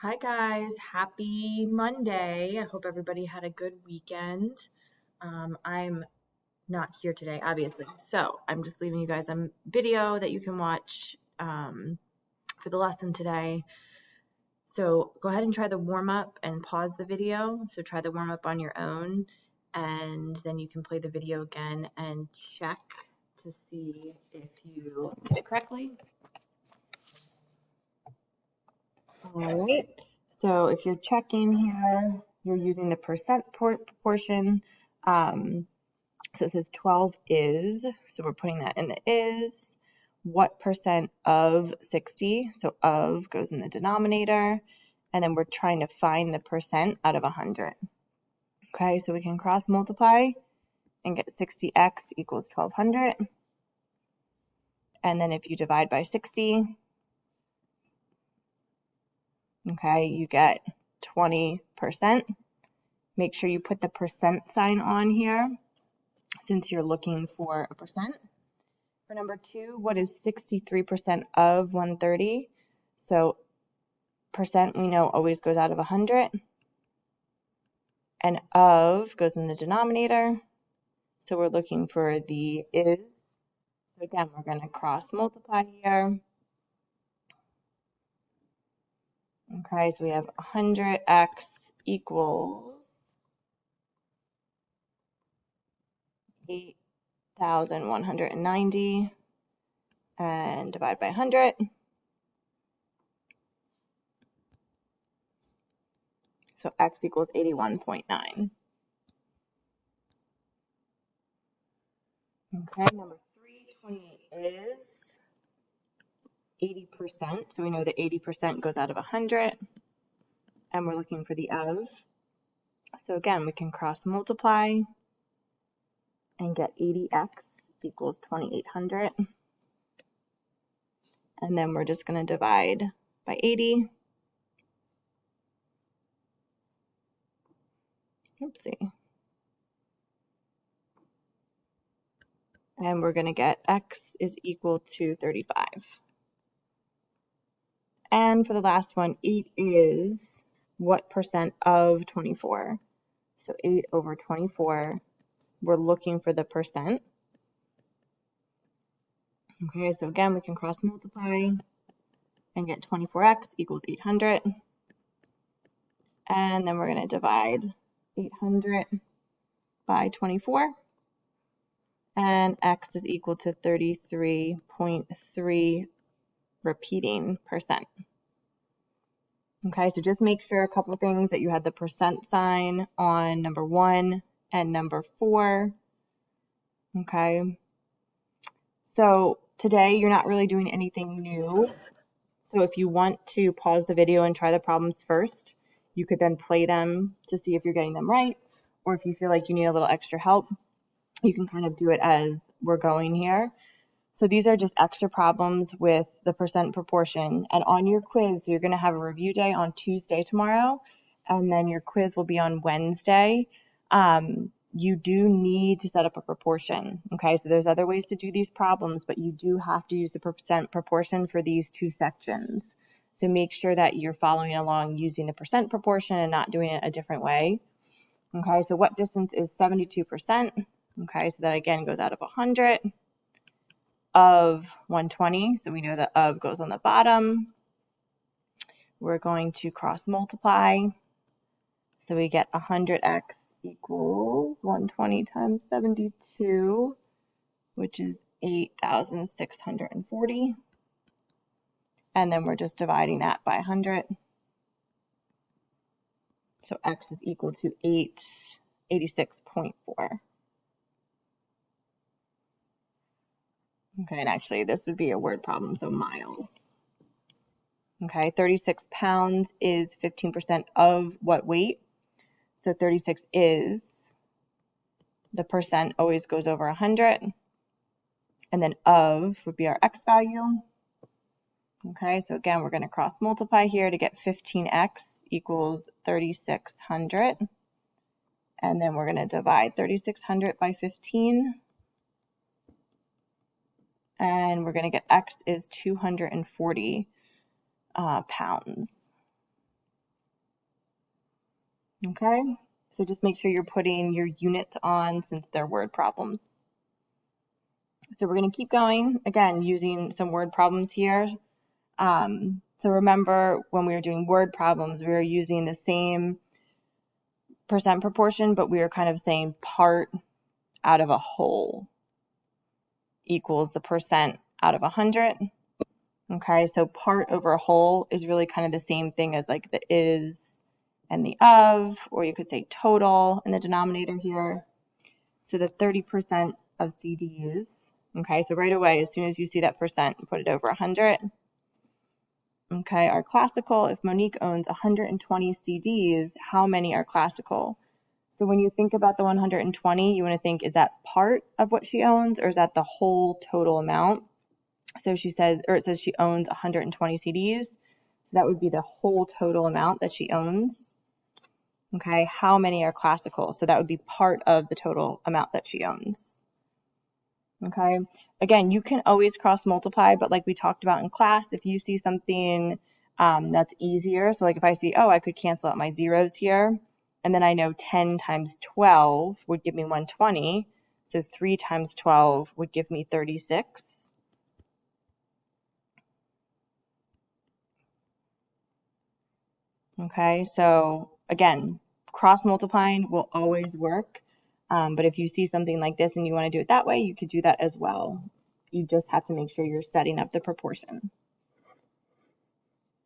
Hi guys, happy Monday. I hope everybody had a good weekend. I'm not here today, obviously, so I'm just leaving you guys a video that you can watch for the lesson today. So go ahead and try the warm-up and pause the video. So try the warm-up on your own, and then you can play the video again and check to see if you did it correctly. All right. So if you're checking here, you're using the percent proportion. So it says 12 is, so we're putting that in the is. What percent of 60? So of goes in the denominator. And then we're trying to find the percent out of 100. Okay, so we can cross multiply and get 60x equals 1200. And then if you divide by 60, okay, you get 20%. Make sure you put the percent sign on here since you're looking for a percent. For number 2, what is 63% of 130? So percent we know always goes out of 100. And of goes in the denominator. So we're looking for the is. So again, we're going to cross multiply here. Okay, so we have 100x equals 8,190 and divide by 100. So x equals 81.9. Okay, number 3, 28 is 80%. So we know that 80% goes out of 100. And we're looking for the of. So again, we can cross multiply and get 80x equals 2800. And then we're just going to divide by 80. Oopsie. And we're going to get x is equal to 35. And for the last one, 8 is what percent of 24? So 8 over 24, we're looking for the percent. Okay, so again, we can cross multiply and get 24x equals 800. And then we're going to divide 800 by 24. And x is equal to 33.3 repeating percent. Okay, so just make sure a couple of things that you had the percent sign on number 1 and number 4. Okay, so today you're not really doing anything new. So if you want to pause the video and try the problems first, you could then play them to see if you're getting them right. Or if you feel like you need a little extra help, you can kind of do it as we're going here. So these are just extra problems with the percent proportion. And on your quiz, you're going to have a review day on Tuesday tomorrow, and then your quiz will be on Wednesday. You do need to set up a proportion. Okay, so there's other ways to do these problems, but you do have to use the percent proportion for these two sections. So make sure that you're following along using the percent proportion and not doing it a different way. Okay, so what distance is 72%? Okay, so that again goes out of 100. Of 120, so we know that of goes on the bottom. We're going to cross multiply, so we get 100x equals 120 times 72, which is 8,640. And then we're just dividing that by 100. So x is equal to 86.4. Okay, and actually this would be a word problem, so miles. Okay, 36 pounds is 15% of what weight? So 36 is, the percent always goes over 100. And then of would be our x value. Okay, so again, we're going to cross multiply here to get 15x equals 3,600. And then we're going to divide 3,600 by 15. And we're going to get x is 240 pounds. Okay, so just make sure you're putting your units on since they're word problems. So we're going to keep going, again, using some word problems here. So remember when we were doing word problems, we were using the same percent proportion, but we were kind of saying part out of a whole equals the percent out of 100. Okay, so part over whole is really kind of the same thing as like the is and the of, or you could say total in the denominator here. So the 30% of CDs. Okay, so right away, as soon as you see that percent, put it over 100. Okay, our classical, if Monique owns 120 CDs, how many are classical? So when you think about the 120, you want to think, is that part of what she owns, or is that the whole total amount? So she says, or it says she owns 120 CDs. So that would be the whole total amount that she owns. Okay, how many are classical? So that would be part of the total amount that she owns. Okay, again, you can always cross multiply, but like we talked about in class, if you see something that's easier, so like if I see, oh, I could cancel out my zeros here, and then I know 10 times 12 would give me 120, so 3 times 12 would give me 36. Okay, so again, cross multiplying will always work, but if you see something like this and you want to do it that way, you could do that as well. You just have to make sure you're setting up the proportion.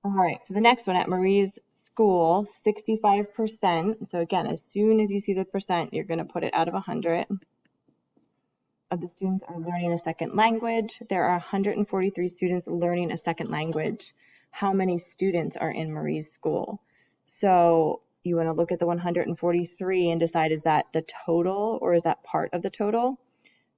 All right, so the next one at Marie's school, 65%. So again, as soon as you see the percent, you're going to put it out of 100. Of the students are learning a second language. There are 143 students learning a second language. How many students are in Marie's school? So you want to look at the 143 and decide, is that the total or is that part of the total?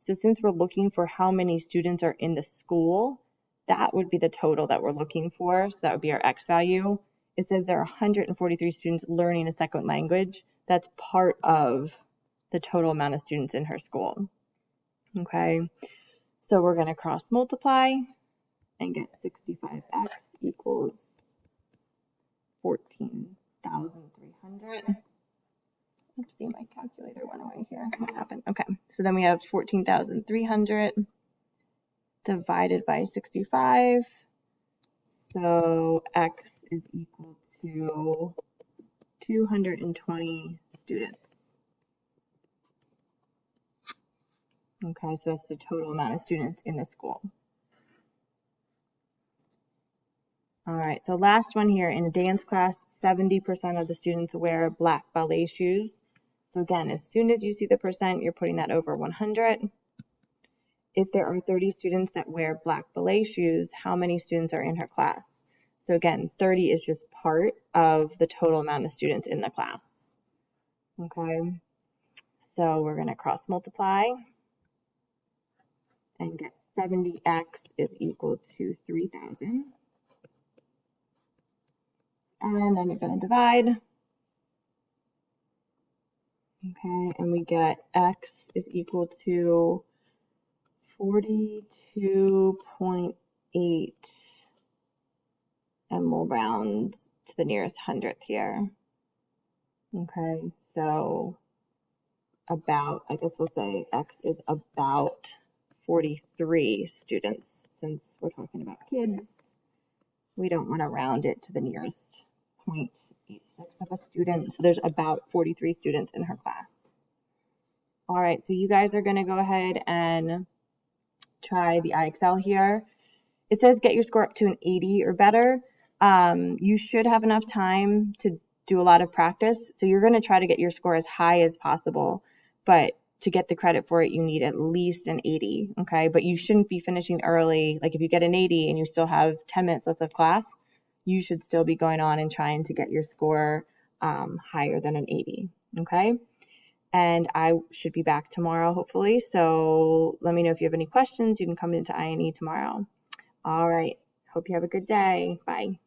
So since we're looking for how many students are in the school, that would be the total that we're looking for. So that would be our X value. It says there are 143 students learning a second language. That's part of the total amount of students in her school. Okay, so we're going to cross multiply and get 65x equals 14,300. Oopsie, my calculator went away here. What happened? Okay, so then we have 14,300 divided by 65. So x is equal to 220 students. Okay, so that's the total amount of students in the school. All right, so last one here, in a dance class, 70% of the students wear black ballet shoes. So again, as soon as you see the percent, you're putting that over 100. If there are 30 students that wear black ballet shoes, how many students are in her class? So again, 30 is just part of the total amount of students in the class. Okay, so we're going to cross multiply and get 70x is equal to 3,000. And then you're going to divide. Okay, and we get x is equal to 42.8, and we'll round to the nearest hundredth here. Okay, so about, I guess we'll say x is about 43 students. Since we're talking about kids, we don't want to round it to the nearest 0.86 of a student. So there's about 43 students in her class. All right, so you guys are going to go ahead and try the IXL here. It says get your score up to an 80 or better. You should have enough time to do a lot of practice. So you're going to try to get your score as high as possible, but to get the credit for it, you need at least an 80, okay? But you shouldn't be finishing early. Like if you get an 80 and you still have 10 minutes left of class, you should still be going on and trying to get your score higher than an 80, okay? And I should be back tomorrow, hopefully. So let me know if you have any questions. You can come into INE tomorrow. All right. Hope you have a good day. Bye.